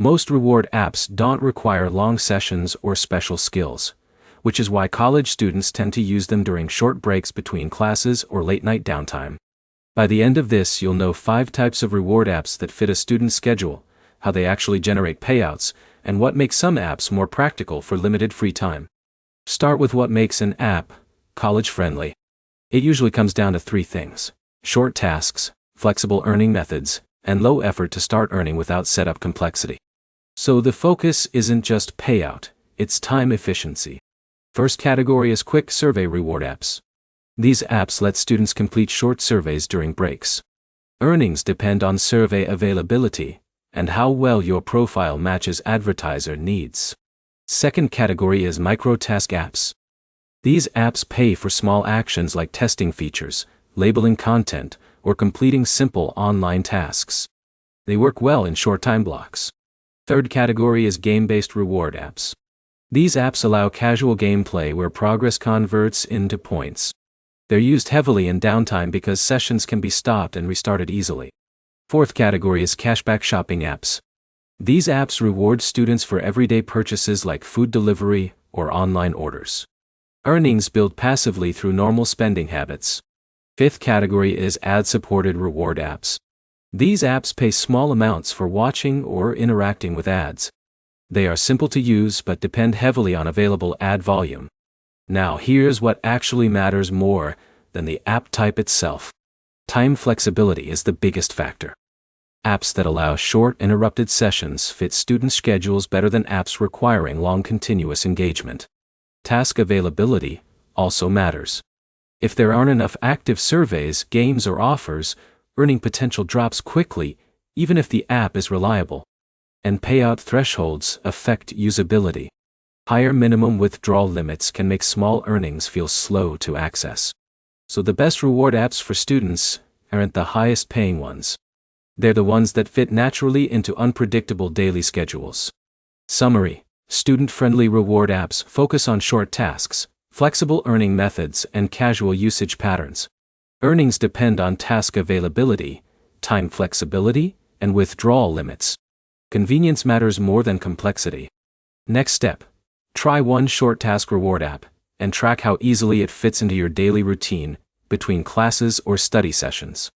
Most reward apps don't require long sessions or special skills, which is why college students tend to use them during short breaks between classes or late-night downtime. By the end of this, you'll know 5 types of reward apps that fit a student's schedule, how they actually generate payouts, and what makes some apps more practical for limited free time. Start with what makes an app college-friendly. It usually comes down to 3 things: short tasks, flexible earning methods, and low effort to start earning without setup complexity. So the focus isn't just payout, it's time efficiency. First category is quick survey reward apps. These apps let students complete short surveys during breaks. Earnings depend on survey availability and how well your profile matches advertiser needs. Second category is micro-task apps. These apps pay for small actions like testing features, labeling content, or completing simple online tasks. They work well in short time blocks. Third category is game-based reward apps. These apps allow casual gameplay where progress converts into points. They're used heavily in downtime because sessions can be stopped and restarted easily. Fourth category is cashback shopping apps. These apps reward students for everyday purchases like food delivery or online orders. Earnings build passively through normal spending habits. Fifth category is ad-supported reward apps. These apps pay small amounts for watching or interacting with ads. They are simple to use but depend heavily on available ad volume. Now here's what actually matters more than the app type itself. Time flexibility is the biggest factor. Apps that allow short, interrupted sessions fit student schedules better than apps requiring long continuous engagement. Task availability also matters. If there aren't enough active surveys, games, or offers, earning potential drops quickly, even if the app is reliable. And payout thresholds affect usability. Higher minimum withdrawal limits can make small earnings feel slow to access. So the best reward apps for students aren't the highest paying ones. They're the ones that fit naturally into unpredictable daily schedules. Summary: student-friendly reward apps focus on short tasks, flexible earning methods, and casual usage patterns. Earnings depend on task availability, time flexibility, and withdrawal limits. Convenience matters more than complexity. Next step: try one short task reward app, and track how easily it fits into your daily routine, between classes or study sessions.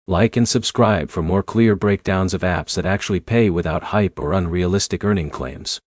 Like and subscribe for more clear breakdowns of apps that actually pay without hype or unrealistic earning claims.